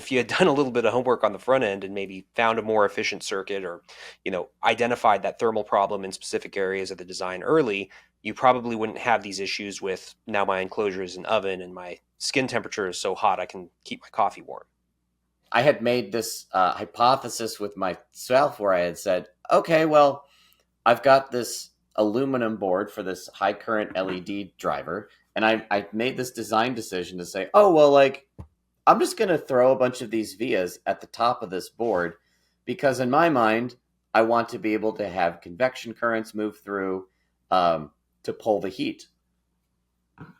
if you had done a little bit of homework on the front end and maybe found a more efficient circuit or, identified that thermal problem in specific areas of the design early, you probably wouldn't have these issues with now my enclosure is an oven and my skin temperature is so hot I can keep my coffee warm. I had made this hypothesis with myself where I had said, okay, well, I've got this aluminum board for this high current LED driver, and I made this design decision to say, oh, well, like, I'm just going to throw a bunch of these vias at the top of this board because in my mind, I want to be able to have convection currents move through to pull the heat.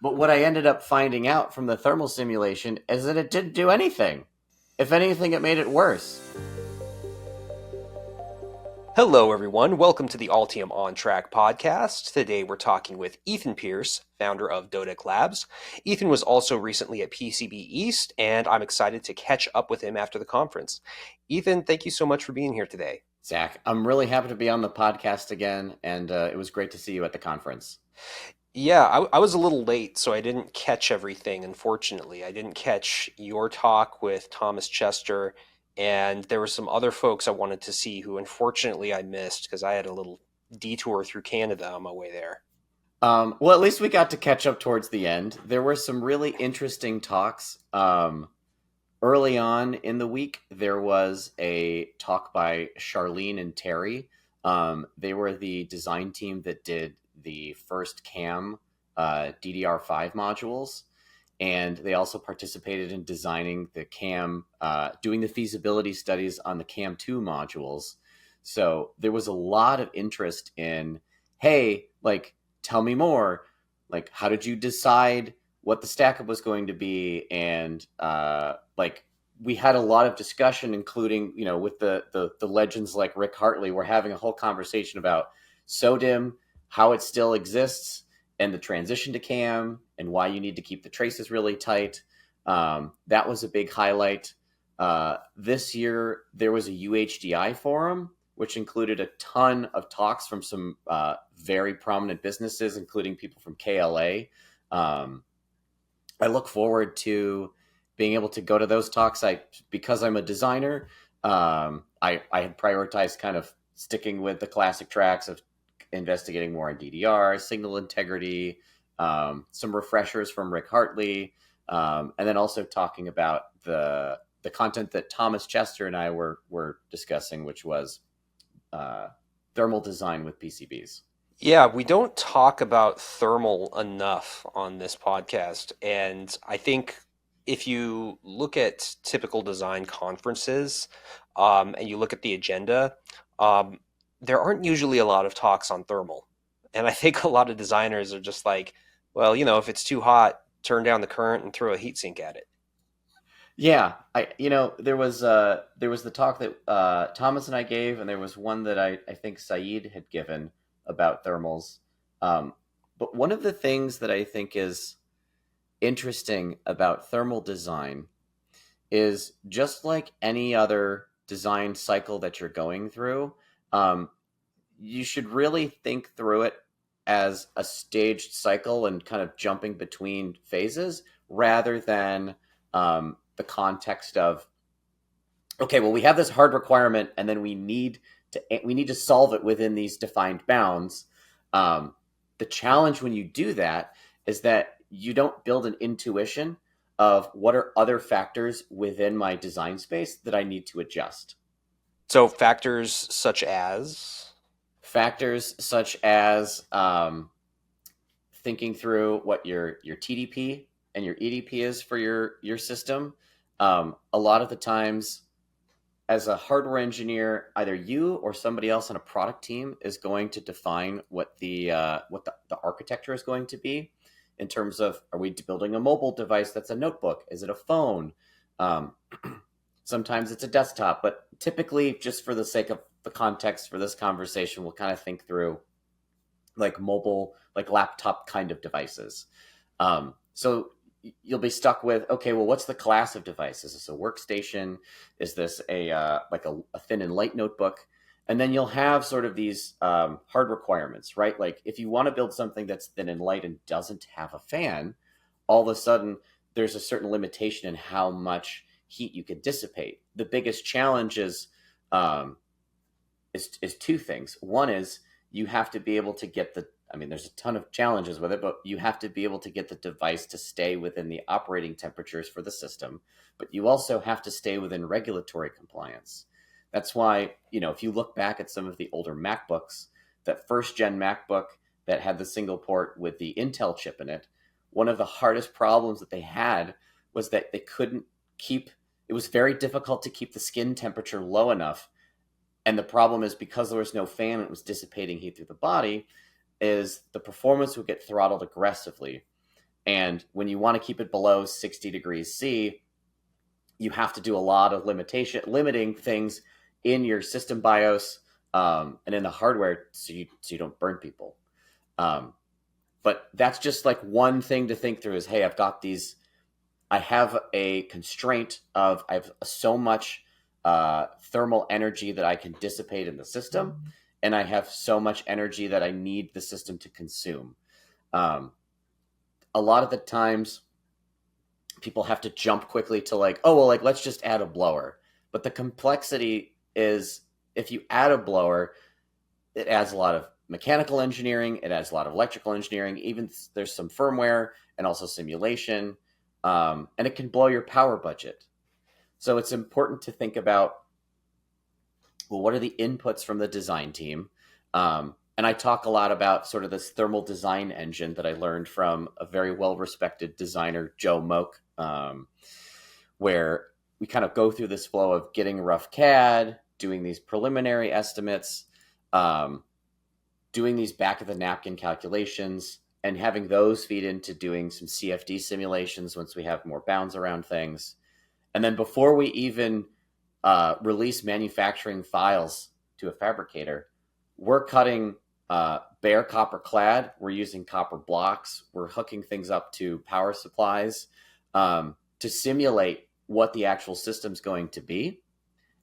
But what I ended up finding out from the thermal simulation is that it didn't do anything. If anything, it made it worse. Hello, everyone. Welcome to the Altium OnTrack Podcast. Today we're talking with Ethan Pierce, founder of Dodec Labs. Ethan was also recently at PCB East, and I'm excited to catch up with him after the conference. Ethan, thank you so much for being here today. Zach, I'm really happy to be on the podcast again, and it was great to see you at the conference. Yeah, I was a little late, so I didn't catch everything, unfortunately. I didn't catch your talk with Thomas Chester, and there were some other folks I wanted to see who unfortunately I missed because I had a little detour through Canada on my way there. Well, at least we got to catch up towards the end. There were some really interesting talks. Early on in the week, there was a talk by Charlene and Terry. They were the design team that did the first CAM DDR5 modules. And they also participated in designing the CAM, doing the feasibility studies on the CAM2 modules. So there was a lot of interest in, hey, like, tell me more. Like, how did you decide what the stack-up was going to be? And, we had a lot of discussion, including, with the legends like Rick Hartley. We're having a whole conversation about SODIMM, how it still exists, and the transition to CAM, and why you need to keep the traces really tight. That was a big highlight. This year, there was a UHDI forum, which included a ton of talks from some very prominent businesses, including people from KLA. I look forward to being able to go to those talks. Because I'm a designer, I had prioritized kind of sticking with the classic tracks of investigating more on DDR, signal integrity, some refreshers from Rick Hartley, and then also talking about the content that Thomas Chester and I were discussing, which was thermal design with PCBs. Yeah, we don't talk about thermal enough on this podcast, and I think if you look at typical design conferences and you look at the agenda, there aren't usually a lot of talks on thermal. And I think a lot of designers are just like, well, if it's too hot, turn down the current and throw a heatsink at it. Yeah, there was the talk that Thomas and I gave, and there was one that I think Saeed had given about thermals. But one of the things that I think is interesting about thermal design is just like any other design cycle that you're going through, you should really think through it as a staged cycle and kind of jumping between phases rather than the context of, okay, well, we have this hard requirement and then we need to solve it within these defined bounds. The challenge when you do that is that you don't build an intuition of what are other factors within my design space that I need to adjust. So factors such as? Factors such as thinking through what your TDP and your EDP is for your system. A lot of the times, as a hardware engineer, either you or somebody else on a product team is going to define what the architecture is going to be in terms of, are we building a mobile device that's a notebook? Is it a phone? Sometimes it's a desktop, but typically, just for the sake of the context for this conversation, we'll kind of think through like mobile, like laptop kind of devices. So you'll be stuck with, okay, well, what's the class of device? Is this a workstation? Is this a thin and light notebook? And then you'll have sort of these hard requirements, right? Like if you want to build something that's thin and light and doesn't have a fan, all of a sudden there's a certain limitation in how much heat you can dissipate. The biggest challenge um, is two things. One is you have to be able to get there's a ton of challenges with it, but you have to be able to get the device to stay within the operating temperatures for the system, but you also have to stay within regulatory compliance. That's why, if you look back at some of the older MacBooks, that first gen MacBook that had the single port with the Intel chip in it, one of the hardest problems that they had was that they couldn't keep, it was very difficult to keep the skin temperature low enough. And the problem is, because there was no fan, it was dissipating heat through the body, is the performance would get throttled aggressively. And when you want to keep it below 60 degrees C, you have to do a lot of limiting things in your system BIOS and in the hardware so you don't burn people. But that's just like one thing to think through is, hey, I have a constraint of, I have so much thermal energy that I can dissipate in the system, and I have so much energy that I need the system to consume. A lot of the times people have to jump quickly to let's just add a blower. But the complexity is, if you add a blower, it adds a lot of mechanical engineering, it adds a lot of electrical engineering, even there's some firmware and also simulation, and it can blow your power budget. So it's important to think about, well, what are the inputs from the design team? And I talk a lot about sort of this thermal design engine that I learned from a very well-respected designer, Joe Moak, where we kind of go through this flow of getting rough CAD, doing these preliminary estimates, doing these back-of-the-napkin calculations, and having those feed into doing some CFD simulations once we have more bounds around things. And then before we even release manufacturing files to a fabricator, we're cutting bare copper clad. We're using copper blocks. We're hooking things up to power supplies to simulate what the actual system's going to be.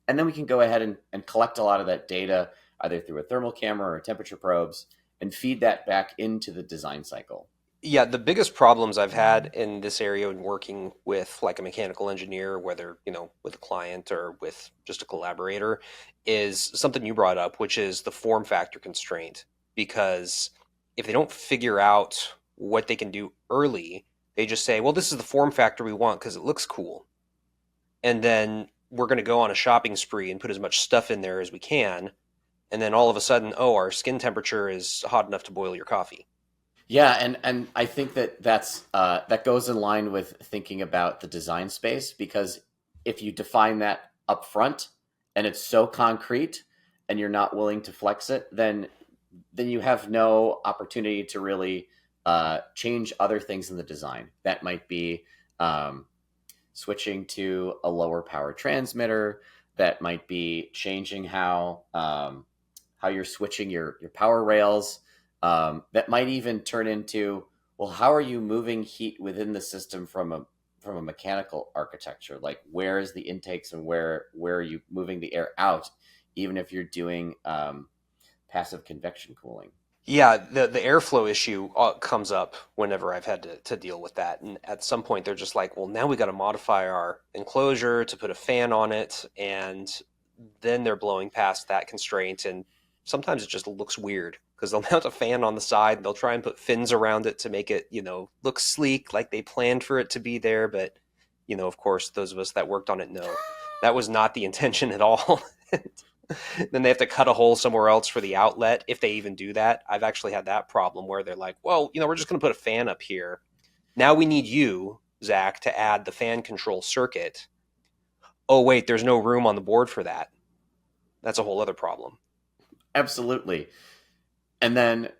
And then we can go ahead and collect a lot of that data, either through a thermal camera or temperature probes, and feed that back into the design cycle. Yeah, the biggest problems I've had in this area in working with like a mechanical engineer, whether, with a client or with just a collaborator, is something you brought up, which is the form factor constraint. Because if they don't figure out what they can do early, they just say, well, this is the form factor we want because it looks cool. And then we're going to go on a shopping spree and put as much stuff in there as we can. And then all of a sudden, our skin temperature is hot enough to boil your coffee. Yeah, and I think that goes in line with thinking about the design space, because if you define that up front and it's so concrete and you're not willing to flex it, then you have no opportunity to really change other things in the design. That might be switching to a lower power transmitter. That might be changing how you're switching your power rails. That might even turn into, well, how are you moving heat within the system from a mechanical architecture? Like, where is the intakes and where are you moving the air out, even if you're doing passive convection cooling? Yeah, the airflow issue comes up whenever I've had to deal with that. And at some point, they're just like, well, now we got to modify our enclosure to put a fan on it. And then they're blowing past that constraint. And sometimes it just looks weird because they'll mount a fan on the side and they'll try and put fins around it to make it, look sleek, like they planned for it to be there. But, of course, those of us that worked on it know that was not the intention at all. Then they have to cut a hole somewhere else for the outlet, if they even do that. I've actually had that problem where they're like, well, we're just going to put a fan up here. Now we need you, Zach, to add the fan control circuit. Oh, wait, there's no room on the board for that. That's a whole other problem. Absolutely. And then,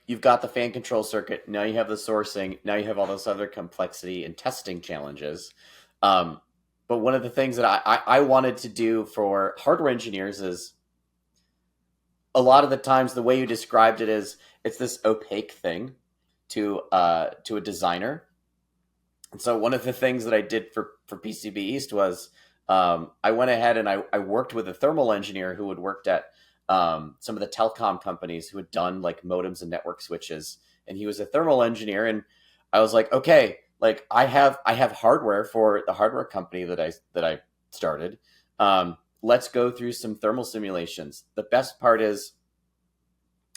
you've got the fan control circuit. Now you have the sourcing. Now you have all this other complexity and testing challenges. But one of the things that I wanted to do for hardware engineers is, a lot of the times the way you described it is, it's this opaque thing to a designer. And so one of the things that I did for PCB East was I went ahead and I worked with a thermal engineer who had worked at some of the telecom companies who had done like modems and network switches. And he was a thermal engineer. And I was like, okay, Like I have hardware for the hardware company that I started. Let's go through some thermal simulations. The best part is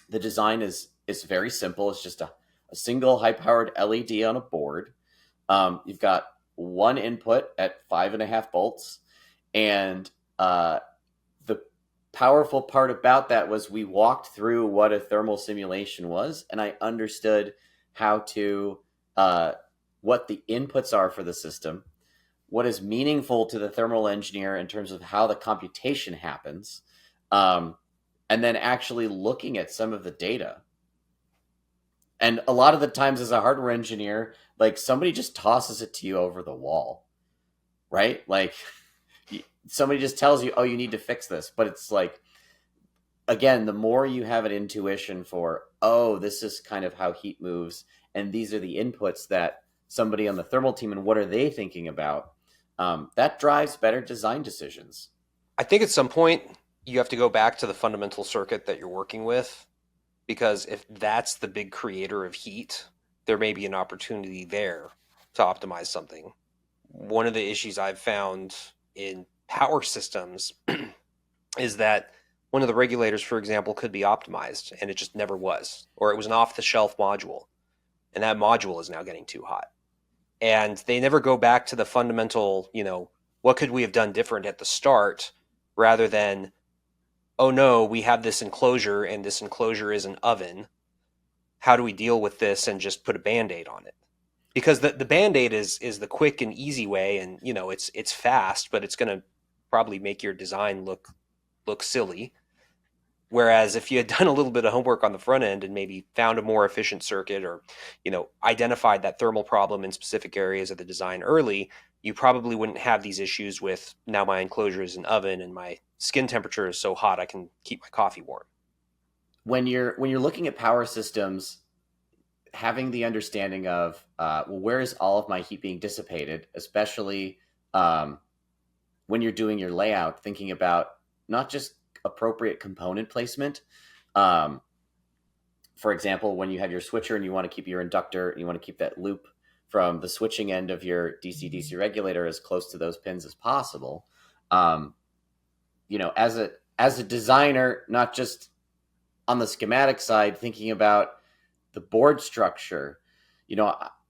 the design is very simple. It's just a single high powered LED on a board. You've got one input at 5.5 volts, and the powerful part about that was we walked through what a thermal simulation was, and I understood how to what the inputs are for the system, what is meaningful to the thermal engineer in terms of how the computation happens, um, and then actually looking at some of the data. And a lot of the times, as a hardware engineer, like somebody just tosses it to you over the wall, right? Like somebody just tells you, "Oh, you need to fix this," but it's like, again, the more you have an intuition for, oh, this is kind of how heat moves, and these are the inputs that somebody on the thermal team, and what are they thinking about? That drives better design decisions. I think at some point you have to go back to the fundamental circuit that you're working with, because if that's the big creator of heat, there may be an opportunity there to optimize something. One of the issues I've found in power systems is that one of the regulators, for example, could be optimized and it just never was, or it was an off the shelf module, and that module is now getting too hot. And they never go back to the fundamental, what could we have done different at the start, rather than, oh no, we have this enclosure and this enclosure is an oven. How do we deal with this and just put a band-aid on it? Because the band-aid is the quick and easy way, and it's fast, but it's going to probably make your design look silly. Whereas if you had done a little bit of homework on the front end and maybe found a more efficient circuit, or identified that thermal problem in specific areas of the design early, you probably wouldn't have these issues with, now my enclosure is an oven and my skin temperature is so hot I can keep my coffee warm. When you're looking at power systems, having the understanding of well, where is all of my heat being dissipated, especially um, when you're doing your layout, thinking about not just appropriate component placement. Um, for example, when you have your switcher and you want to keep your inductor, and you want to keep that loop from the switching end of your DC-DC regulator as close to those pins as possible. Um, as a designer, not just on the schematic side, thinking about the board structure,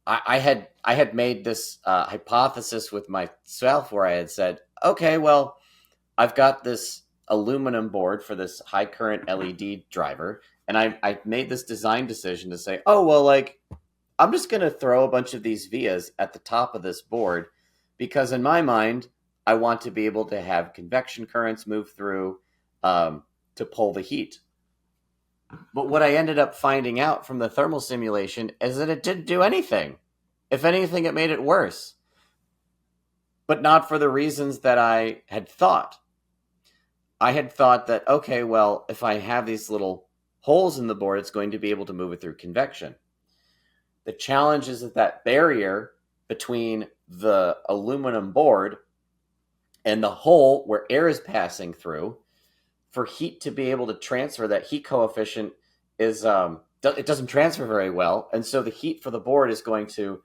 I had made this hypothesis with myself where I had said, okay, well, I've got this aluminum board for this high current LED driver, and I made this design decision to say, oh, well, like, I'm just going to throw a bunch of these vias at the top of this board because in my mind, I want to be able to have convection currents move through to pull the heat. But what I ended up finding out from the thermal simulation is that it didn't do anything. If anything, it made it worse, but not for the reasons that I had thought. I had thought that, okay, well, if I have these little holes in the board, it's going to be able to move it through convection. The challenge is that barrier between the aluminum board and the hole where air is passing through, for heat to be able to transfer, that heat coefficient is it doesn't transfer very well, and so the heat for the board is going to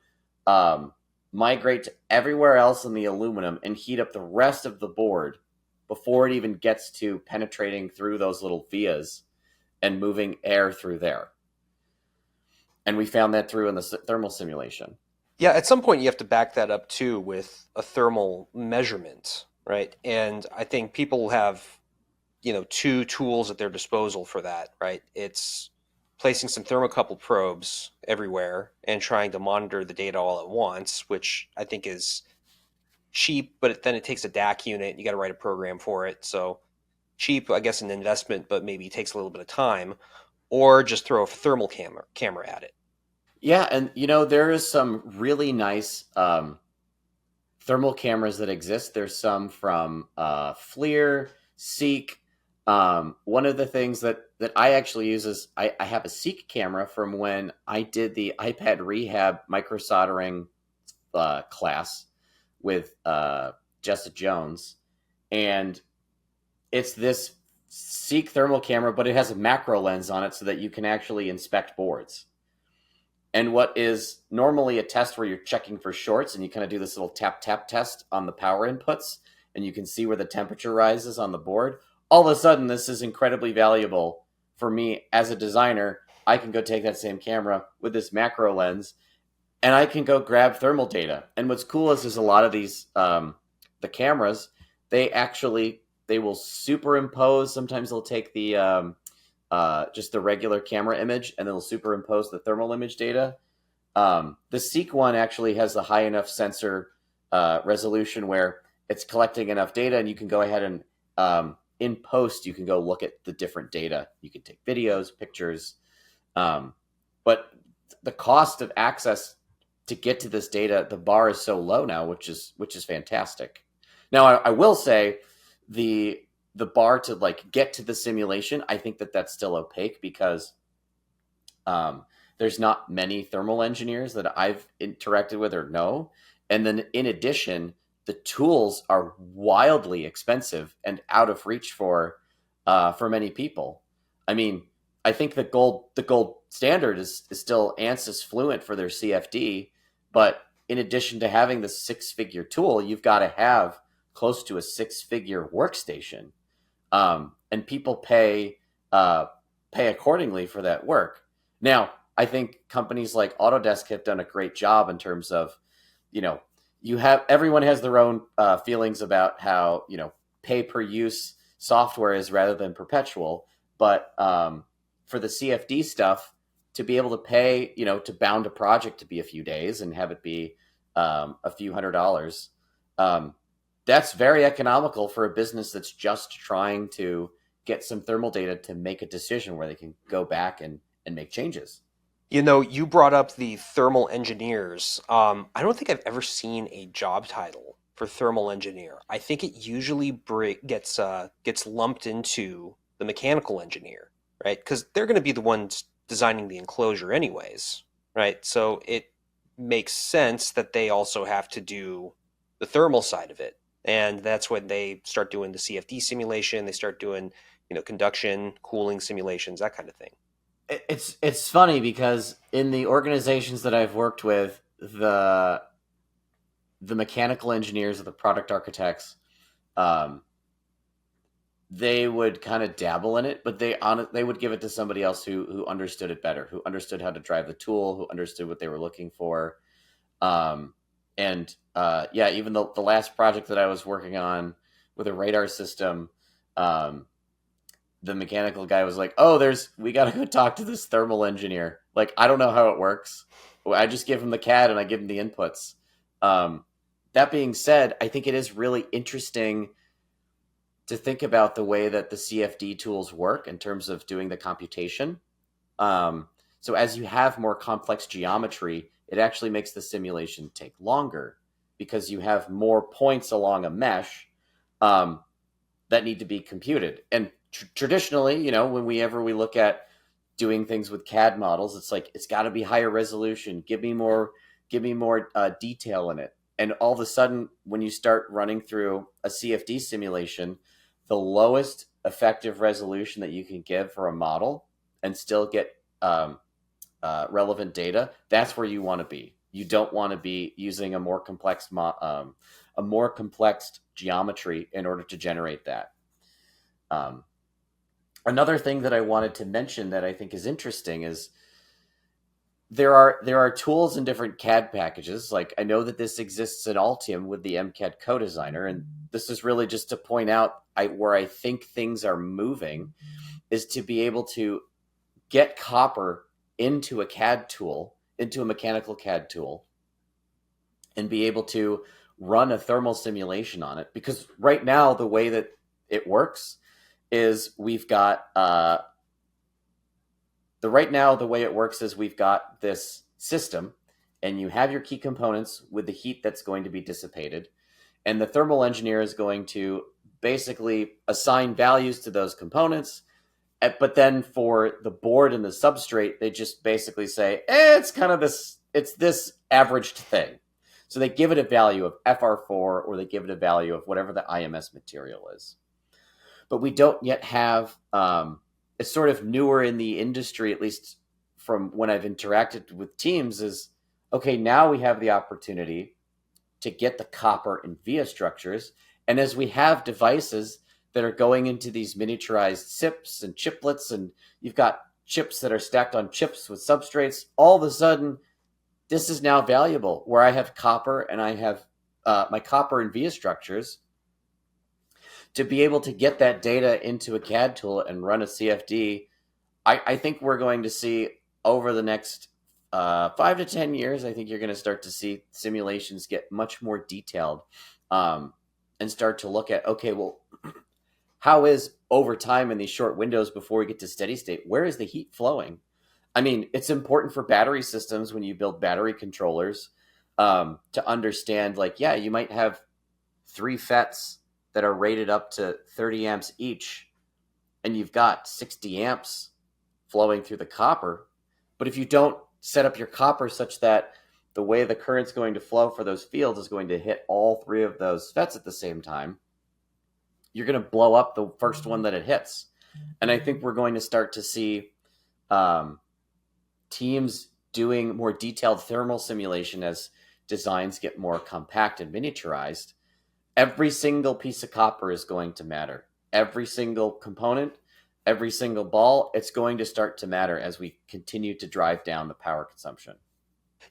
migrate to everywhere else in the aluminum and heat up the rest of the board before it even gets to penetrating through those little vias and moving air through there. And we found that through in the thermal simulation. Yeah, at some point you have to back that up too with a thermal measurement, right? And I think people have, two tools at their disposal for that, right? It's placing some thermocouple probes everywhere and trying to monitor the data all at once, which I think is cheap, but then it takes a DAC unit. You got to write a program for it. So cheap, I guess, an investment, but maybe takes a little bit of time. Or just throw a thermal camera at it. Yeah, and there is some really nice thermal cameras that exist. There's some from FLIR, Seek. One of the things that I actually use is I have a Seek camera from when I did the iPad rehab micro soldering class with Jessa Jones, and it's this Seek thermal camera, but it has a macro lens on it so that you can actually inspect boards. And what is normally a test where you're checking for shorts and you kind of do this little tap tap test on the power inputs and you can see where the temperature rises on the board, all of a sudden this is incredibly valuable for me as a designer. I can go take that same camera with this macro lens and I can go grab thermal data. And what's cool is a lot of these the cameras, they will superimpose. Sometimes they'll take the just the regular camera image and they'll superimpose the thermal image data. The Seek one actually has the high enough sensor resolution where it's collecting enough data, and you can go ahead and in post you can go look at the different data. You can take videos, pictures, but the cost of access to get to this data, the bar is so low now, which is fantastic. Now, I will say the bar to like get to the simulation, I think that's still opaque because there's not many thermal engineers that I've interacted with or know. And then in addition, the tools are wildly expensive and out of reach for many people. I mean, I think the gold standard is still ANSYS Fluent for their CFD, but in addition to having the 6-figure tool, you've got to have close to a 6-figure workstation, and people pay accordingly for that work. Now, I think companies like Autodesk have done a great job in terms of, everyone has their own feelings about how, pay per use software is rather than perpetual. But for the CFD stuff, to be able to pay, to bound a project to be a few days and have it be a few $100s, that's very economical for a business that's just trying to get some thermal data to make a decision where they can go back and make changes. You brought up the thermal engineers. I don't think I've ever seen a job title for thermal engineer. I think it usually gets lumped into the mechanical engineer, right? Because they're going to be the ones designing the enclosure anyways, right? So it makes sense that they also have to do the thermal side of it. And that's when they start doing the CFD simulation. They start doing, conduction, cooling simulations, that kind of thing. It's funny because in the organizations that I've worked with, the mechanical engineers or the product architects, they would kind of dabble in it, but they would give it to somebody else who understood it better, who understood how to drive the tool, who understood what they were looking for. Even the last project that I was working on with a radar system, the mechanical guy was like, we got to go talk to this thermal engineer. Like, I don't know how it works. I just give him the CAD and I give him the inputs. That being said, I think it is really interesting to think about the way that the CFD tools work in terms of doing the computation. So as you have more complex geometry, it actually makes the simulation take longer because you have more points along a mesh that need to be computed. And traditionally, whenever we look at doing things with CAD models, it's like, it's got to be higher resolution. Give me more detail in it. And all of a sudden, when you start running through a CFD simulation, the lowest effective resolution that you can give for a model and still get relevant data, that's where you want to be. You don't want to be using a more complex geometry in order to generate that. Another thing that I wanted to mention that I think is interesting is there are tools in different CAD packages. Like, I know that this exists in Altium with the MCAD Co-Designer, and this is really just to point out where I think things are moving is to be able to get copper into a CAD tool, into a mechanical CAD tool, and be able to run a thermal simulation on it. Because right now, the way that it works is we've got this system, and you have your key components with the heat that's going to be dissipated, and the thermal engineer is going to basically assign values to those components. But then for the board and the substrate, they just basically say, it's this averaged thing. So they give it a value of FR4, or they give it a value of whatever the IMS material is. But we don't yet have, it's sort of newer in the industry, at least from when I've interacted with teams is, okay, now we have the opportunity to get the copper and via structures. And as we have devices that are going into these miniaturized SIPs and chiplets, and you've got chips that are stacked on chips with substrates, all of a sudden, this is now valuable where I have copper and I have my copper and via structures to be able to get that data into a CAD tool and run a CFD. I think we're going to see over the next 5 to 10 years, I think you're going to start to see simulations get much more detailed and start to look at, okay, well, how is over time in these short windows before we get to steady state, where is the heat flowing? I mean, it's important for battery systems when you build battery controllers to understand, like, yeah, you might have 3 FETs that are rated up to 30 amps each, and you've got 60 amps flowing through the copper. But if you don't set up your copper such that the way the current's going to flow for those fields is going to hit all 3 of those FETs at the same time, you're going to blow up the first one that it hits. And I think we're going to start to see teams doing more detailed thermal simulation as designs get more compact and miniaturized. Every single piece of copper is going to matter. Every single component, every single ball, it's going to start to matter as we continue to drive down the power consumption.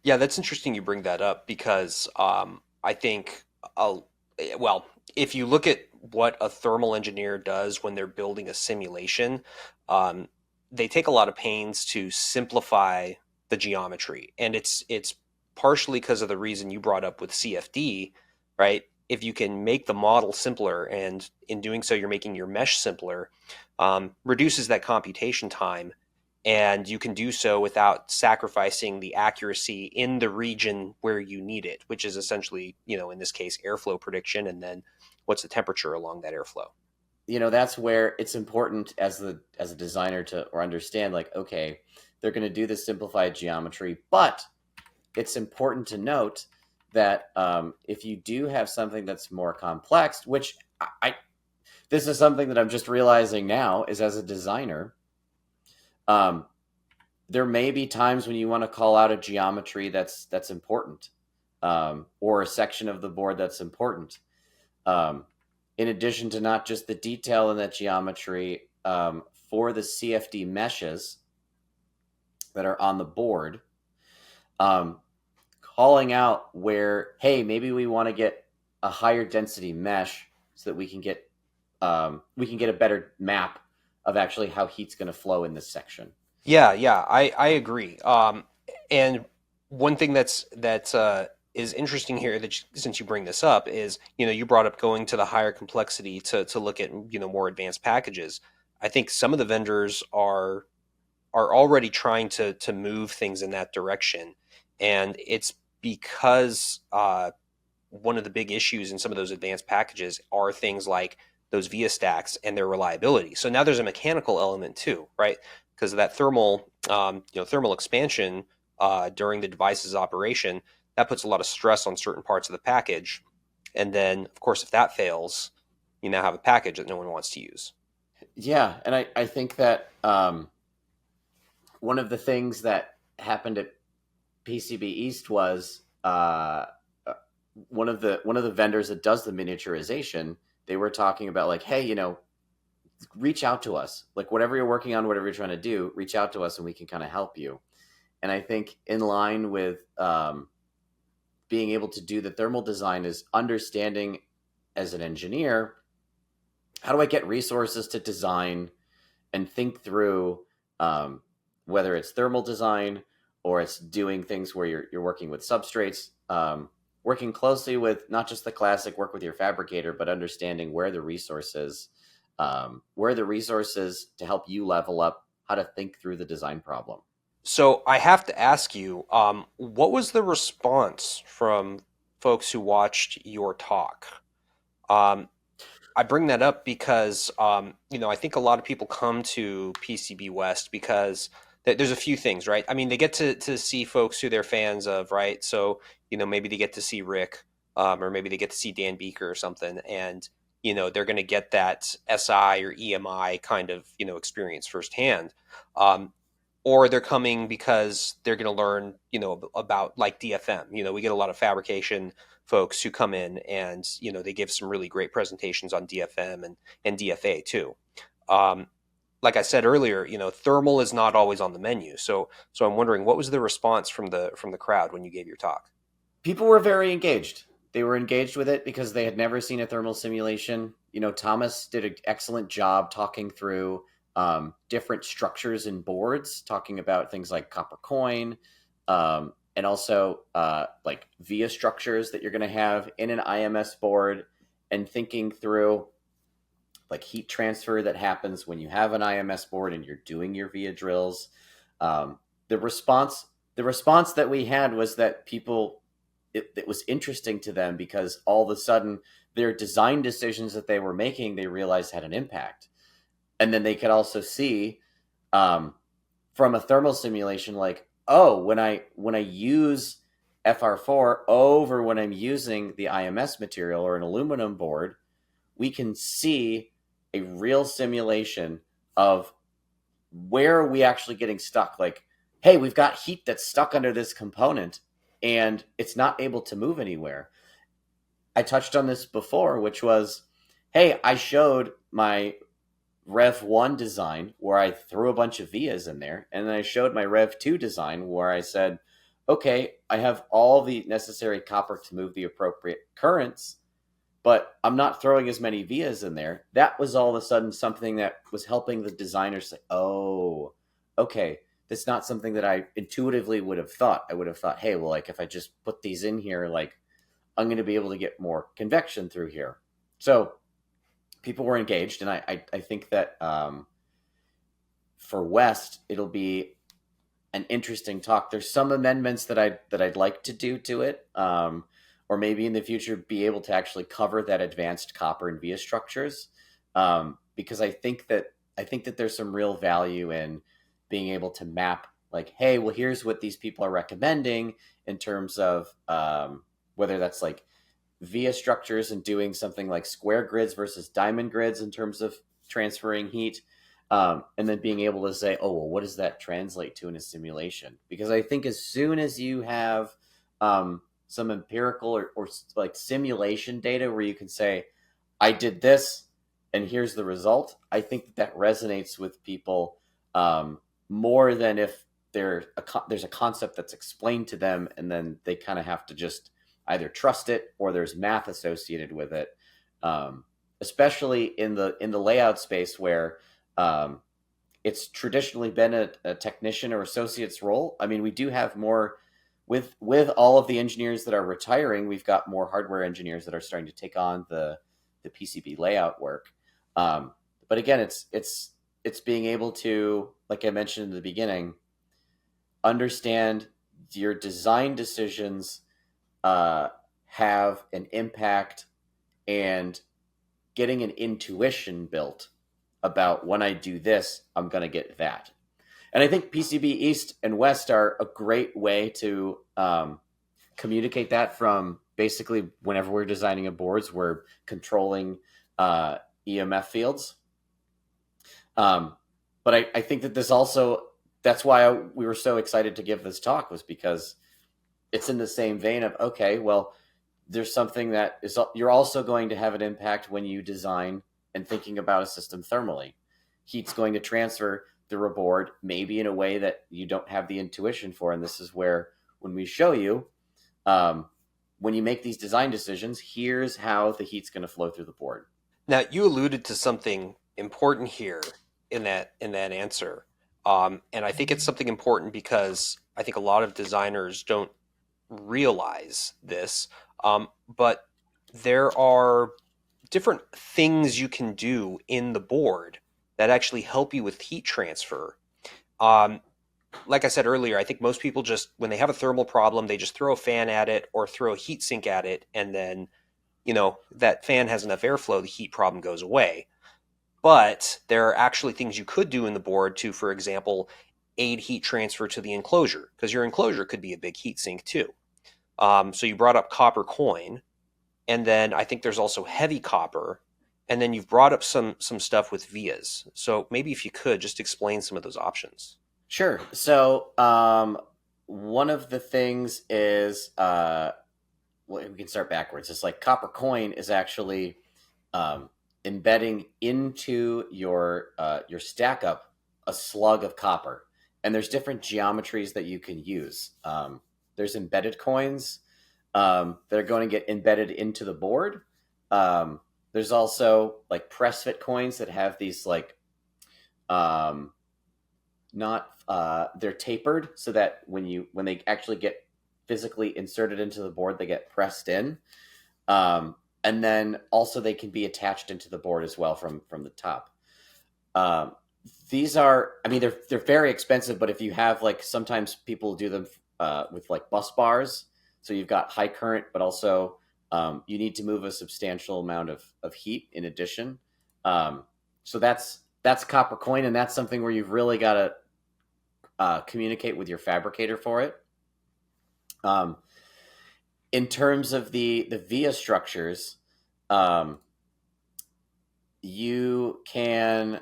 Yeah, that's interesting you bring that up because I think, well, if you look at what a thermal engineer does when they're building a simulation, um, they take a lot of pains to simplify the geometry, and it's partially because of the reason you brought up with CFD, right? If you can make the model simpler, and in doing so, you're making your mesh simpler, reduces that computation time, and you can do so without sacrificing the accuracy in the region where you need it, which is essentially, in this case, airflow prediction, and then what's the temperature along that airflow. That's where it's important as a designer to or understand, like, okay, they're going to do this simplified geometry, but it's important to note that if you do have something that's more complex, which this is something that I'm just realizing now, is as a designer, there may be times when you want to call out a geometry that's important, or a section of the board that's important. In addition to not just the detail in that geometry, for the CFD meshes that are on the board, calling out where, hey, maybe we want to get a higher density mesh so that we can get a better map of actually how heat's going to flow in this section. Yeah, I agree. And one thing that is interesting here since you bring this up is, you brought up going to the higher complexity to look at, more advanced packages. I think some of the vendors are already trying to move things in that direction, and it's because one of the big issues in some of those advanced packages are things like those via stacks and their reliability. So now there's a mechanical element too, right? Because of that thermal expansion during the device's operation, that puts a lot of stress on certain parts of the package. And then, of course, if that fails, you now have a package that no one wants to use. Yeah, and I think that one of the things that happened at PCB East was one of the vendors that does the miniaturization. They were talking about, like, hey, reach out to us. Like, whatever you're working on, whatever you're trying to do, reach out to us and we can kind of help you. And I think in line with being able to do the thermal design is understanding as an engineer, how do I get resources to design and think through whether it's thermal design or it's doing things where you're working with substrates, working closely with not just the classic work with your fabricator, but understanding where the resources to help you level up how to think through the design problem. So I have to ask you, what was the response from folks who watched your talk? Um, I bring that up because, I think a lot of people come to PCB West because there's a few things, right? I mean, they get to see folks who they're fans of, right? So, maybe they get to see Rick, or maybe they get to see Dan Beaker or something, and, they're going to get that SI or EMI kind of, experience firsthand. Um, or they're coming because they're going to learn, about like DFM. We get a lot of fabrication folks who come in and, they give some really great presentations on DFM and DFA too. Um, like I said earlier, thermal is not always on the menu. So I'm wondering, what was the response from the crowd when you gave your talk? People were very engaged. They were engaged with it because they had never seen a thermal simulation. Thomas did an excellent job talking through different structures and boards, talking about things like copper coin, and also like via structures that you're going to have in an IMS board, and thinking through like heat transfer that happens when you have an IMS board and you're doing your via drills. Um, the response that we had was that people, it was interesting to them because all of a sudden their design decisions that they were making, they realized had an impact. And then they could also see from a thermal simulation, like, oh, when I use FR4 over when I'm using the IMS material or an aluminum board, we can see a real simulation of where are we actually getting stuck. Like, hey, we've got heat that's stuck under this component and it's not able to move anywhere. I touched on this before, which was, hey, I showed my Rev 1 design where I threw a bunch of vias in there, and then I showed my Rev 2 design where I said, okay, I have all the necessary copper to move the appropriate currents, but I'm not throwing as many vias in there. That was all of a sudden something that was helping the designers say, oh, okay, that's not something that I intuitively would have thought. I would have thought, hey, well, like if I just put these in here, like I'm going to be able to get more convection through here. So people were engaged, and I think that for West, it'll be an interesting talk. There's some amendments that I'd like to do to it, or maybe in the future be able to actually cover that advanced copper and via structures, because I think that there's some real value in being able to map, like, hey, well, here's what these people are recommending in terms of whether that's like via structures and doing something like square grids versus diamond grids in terms of transferring heat, and then being able to say, oh, well, what does that translate to in a simulation? Because I think as soon as you have some empirical or like simulation data where you can say, I did this and here's the result, I think that resonates with people more than if there's a concept that's explained to them and then they kind of have to just either trust it or there's math associated with it, especially in the layout space where it's traditionally been a technician or associate's role. I mean, we do have more with all of the engineers that are retiring. We've got more hardware engineers that are starting to take on the PCB layout work. But again, it's being able to, like I mentioned in the beginning, understand your design decisions have an impact, and getting an intuition built about when I do this, I'm going to get that. And I think PCB East and West are a great way to communicate that. From basically whenever we're designing a boards, we're controlling EMF fields. But I think that this also, that's why we were so excited to give this talk, was because it's in the same vein of, okay, well, there's something that is, you're also going to have an impact when you design and thinking about a system thermally. Heat's going to transfer through a board, maybe in a way that you don't have the intuition for. And this is where, when we show you, when you make these design decisions, here's how the heat's going to flow through the board. Now, you alluded to something important here in that answer. And I think it's something important because I think a lot of designers don't realize this, but there are different things you can do in the board that actually help you with heat transfer. Like I said earlier, I think most people just, when they have a thermal problem, they just throw a fan at it or throw a heat sink at it, and then, that fan has enough airflow, the heat problem goes away. But there are actually things you could do in the board to, for example, aid heat transfer to the enclosure, because your enclosure could be a big heat sink too. So you brought up copper coin, and then I think there's also heavy copper, and then you've brought up some stuff with vias. So maybe if you could just explain some of those options. Sure. So, one of the things is, well, we can start backwards. It's like copper coin is actually um, embedding into your stack up a slug of copper, and there's different geometries that you can use. There's embedded coins that are going to get embedded into the board. There's also like press fit coins that have these like um, not they're tapered so that when they actually get physically inserted into the board, they get pressed in. And then also they can be attached into the board as well from the top. Um, these are, I mean, they're very expensive, but if you have like sometimes people do them with like bus bars, so you've got high current, but also you need to move a substantial amount of heat in addition. So that's copper coin, and that's something where you've really got to communicate with your fabricator for it. Um, in terms of the via structures, um, you can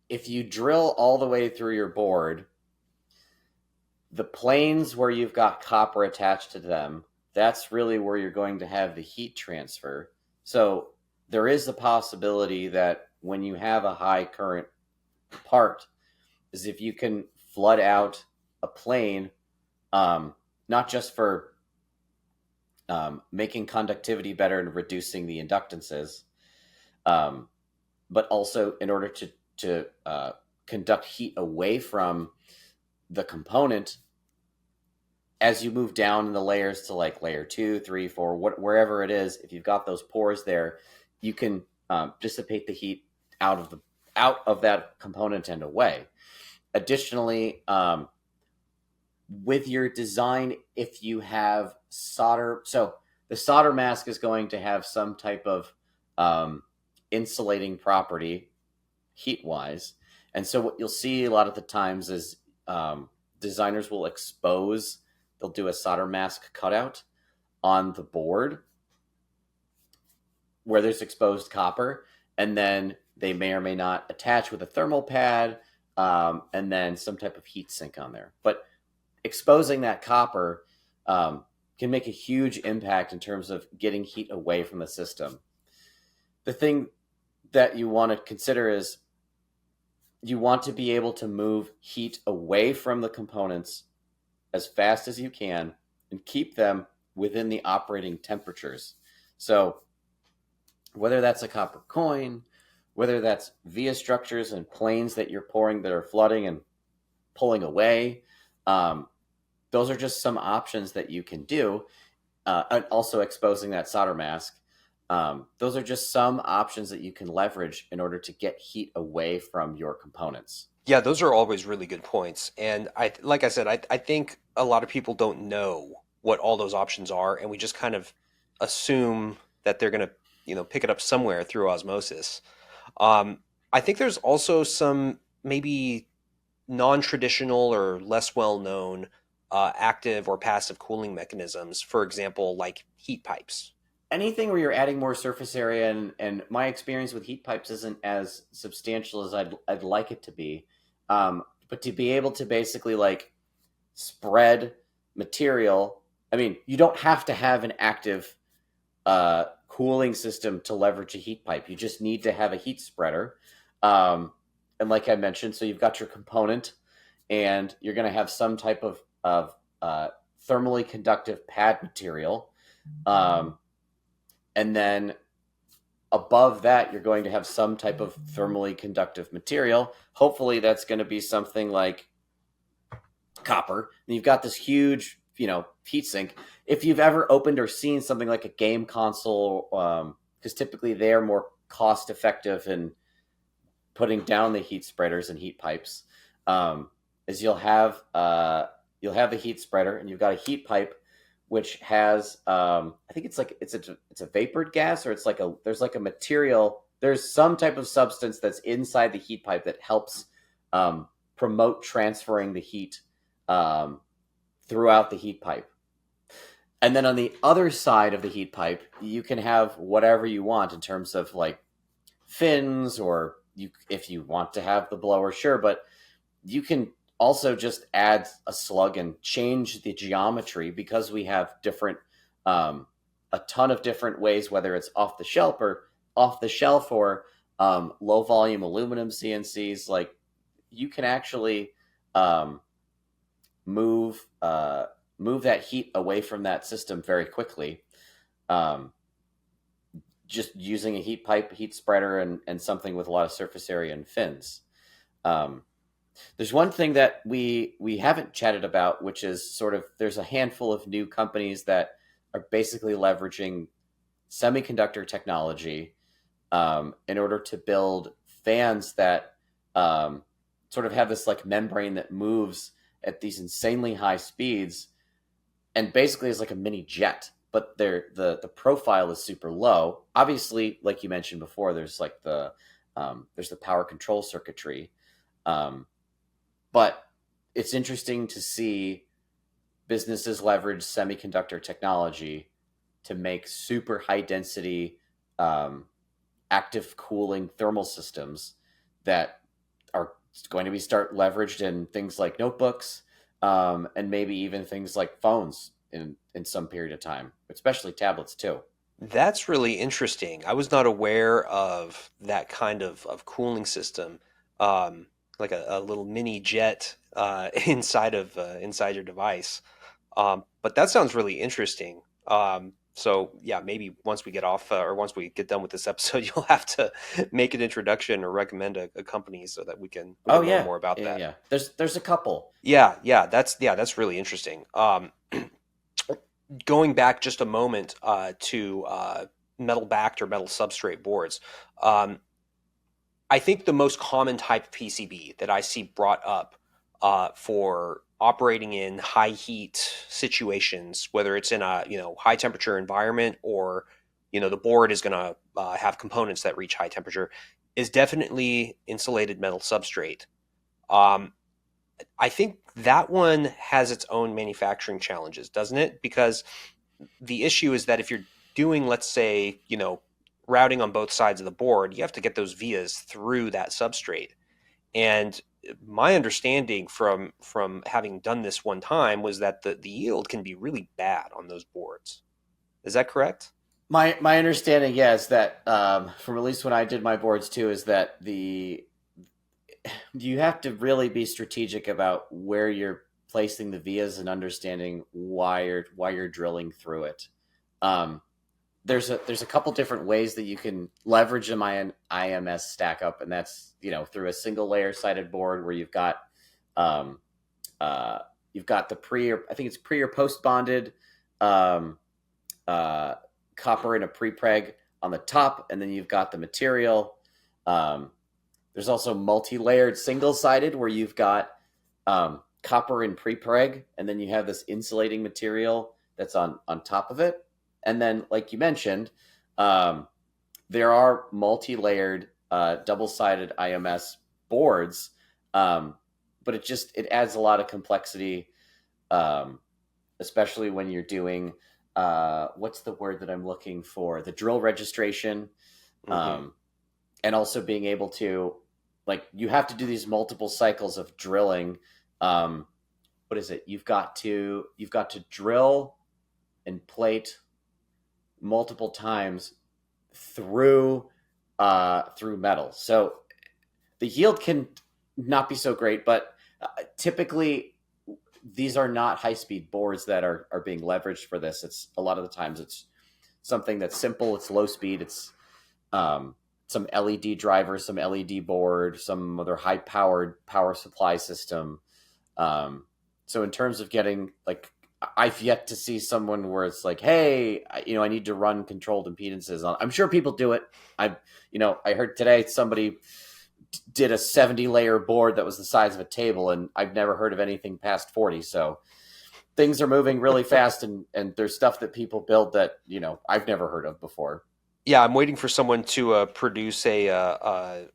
if you drill all the way through your board, the planes where you've got copper attached to them, that's really where you're going to have the heat transfer. So there is a possibility that when you have a high current part, is if you can flood out a plane, not just for making conductivity better and reducing the inductances, but also in order to conduct heat away from the component as you move down in the layers to like layer 2, 3, 4, wherever it is. If you've got those pores there, you can dissipate the heat out of that component and away. Additionally, with your design, if you have solder, so the solder mask is going to have some type of insulating property heat wise. And so what you'll see a lot of the times is designers will they'll do a solder mask cutout on the board where there's exposed copper, and then they may or may not attach with a thermal pad, and then some type of heat sink on there. But exposing that copper can make a huge impact in terms of getting heat away from the system. The thing that you want to consider is you want to be able to move heat away from the components as fast as you can and keep them within the operating temperatures. So whether that's a copper coin, whether that's via structures and planes that you're pouring that are flooding and pulling away, those are just some options that you can do. And also exposing that solder mask. Those are just some options that you can leverage in order to get heat away from your components. Yeah, those are always really good points. And like I said, I think a lot of people don't know what all those options are, and we just kind of assume that they're going to, pick it up somewhere through osmosis. I think there's also some maybe non-traditional or less well-known active or passive cooling mechanisms. For example, like heat pipes. Anything where you're adding more surface area, and my experience with heat pipes isn't as substantial as I'd like it to be. But to be able to basically like spread material, I mean, you don't have to have an active cooling system to leverage a heat pipe. You just need to have a heat spreader. And like I mentioned, so you've got your component, and you're going to have some type of thermally conductive pad material. And then above that, you're going to have some type of thermally conductive material. Hopefully that's going to be something like copper. And you've got this huge, heat sink. If you've ever opened or seen something like a game console, because typically they're more cost effective in putting down the heat spreaders and heat pipes, is you'll have the heat spreader, and you've got a heat pipe which has I think it's a vapored gas, or there's like a material, there's some type of substance that's inside the heat pipe that helps promote transferring the heat throughout the heat pipe. And then on the other side of the heat pipe, you can have whatever you want in terms of like fins or if you want to have the blower, sure, but you can also just add a slug and change the geometry, because we have a ton of different ways, whether it's off the shelf or low volume aluminum CNCs. Like, you can actually um, move that heat away from that system very quickly, um, just using a heat pipe, heat spreader, and something with a lot of surface area and fins. Um, there's one thing that we haven't chatted about, which is sort of, there's a handful of new companies that are basically leveraging semiconductor technology in order to build fans that sort of have this like membrane that moves at these insanely high speeds, and basically is like a mini jet. But the profile is super low. Obviously, like you mentioned before, there's like there's the power control circuitry, but it's interesting to see businesses leverage semiconductor technology to make super high density active cooling thermal systems that are going to be start leveraged in things like notebooks, and maybe even things like phones in some period of time, especially tablets too. That's really interesting. I was not aware of that kind of cooling system, um, like a little mini jet inside your device. But that sounds really interesting. So yeah, maybe once we get off or once we get done with this episode, you'll have to make an introduction or recommend a company so that we Oh can learn yeah, more about yeah, that. yeah. There's a couple. Yeah, that's really interesting. Going back just a moment to metal backed or metal substrate boards, um, I think the most common type of PCB that I see brought up for operating in high heat situations, whether it's in a high temperature environment or the board is going to have components that reach high temperature, is definitely insulated metal substrate. Um, I think that one has its own manufacturing challenges, doesn't it? Because the issue is that if you're doing, let's say, routing on both sides of the board, you have to get those vias through that substrate. And my understanding from having done this one time was that the yield can be really bad on those boards. Is that correct? My understanding, yeah, is that from at least when I did my boards too, is that the you have to really be strategic about where you're placing the vias and understanding why you're drilling through it. Um, there's a couple different ways that you can leverage an IMS stack up, and that's through a single layer sided board where um, you've got the pre or I think it's pre or post bonded um, uh, copper in a prepreg on the top, and then you've got the material. Um, there's also multi-layered single-sided where you've got copper in prepreg, and then you have this insulating material that's on top of it. And then, like you mentioned, um, there are multi-layered double-sided IMS boards, um, but it adds a lot of complexity, um, especially when you're doing what's the word that I'm looking for? The drill registration, Hmm. um, and also being able to, like, you have to do these multiple cycles of drilling. Um, what is it? You've got to drill and plate multiple times through through metal. So the yield can not be so great, but typically these are not high speed boards that are being leveraged for this. It's a lot of the times it's something that's simple. It's low speed. It's um, some LED driver, some LED board, some other high powered power supply system. Um, so in terms of getting like, I've yet to see someone where it's like, hey, I need to run controlled impedances on. I'm sure people do it. I heard today somebody did a 70 layer board that was the size of a table, and I've never heard of anything past 40. So things are moving really fast, and there's stuff that people build that I've never heard of before. Yeah, I'm waiting for someone to produce a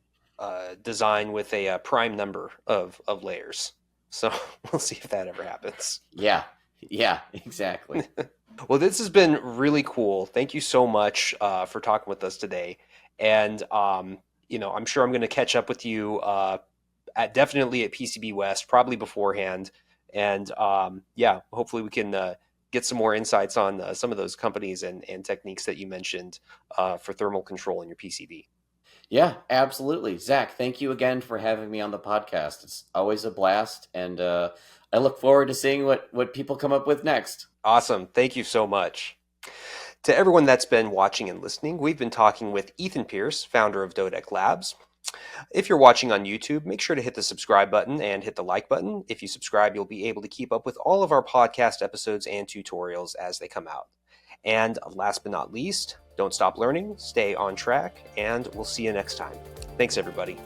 design with a prime number of layers. So we'll see if that ever happens. Yeah, yeah, exactly. Well, this has been really cool. Thank you so much for talking with us today. And I'm sure I'm going to catch up with you definitely at PCB West, probably beforehand. And yeah, hopefully we can get some more insights on some of those companies and techniques that you mentioned for thermal control in your PCB. Yeah, absolutely. Zach, thank you again for having me on the podcast. It's always a blast, and I look forward to seeing what people come up with next. Awesome. Thank you so much. To everyone that's been watching and listening, we've been talking with Ethan Pierce, founder of Dodec Labs. If you're watching on YouTube, make sure to hit the subscribe button and hit the like button. If you subscribe, you'll be able to keep up with all of our podcast episodes and tutorials as they come out. And last but not least, don't stop learning, stay on track, and we'll see you next time. Thanks, everybody.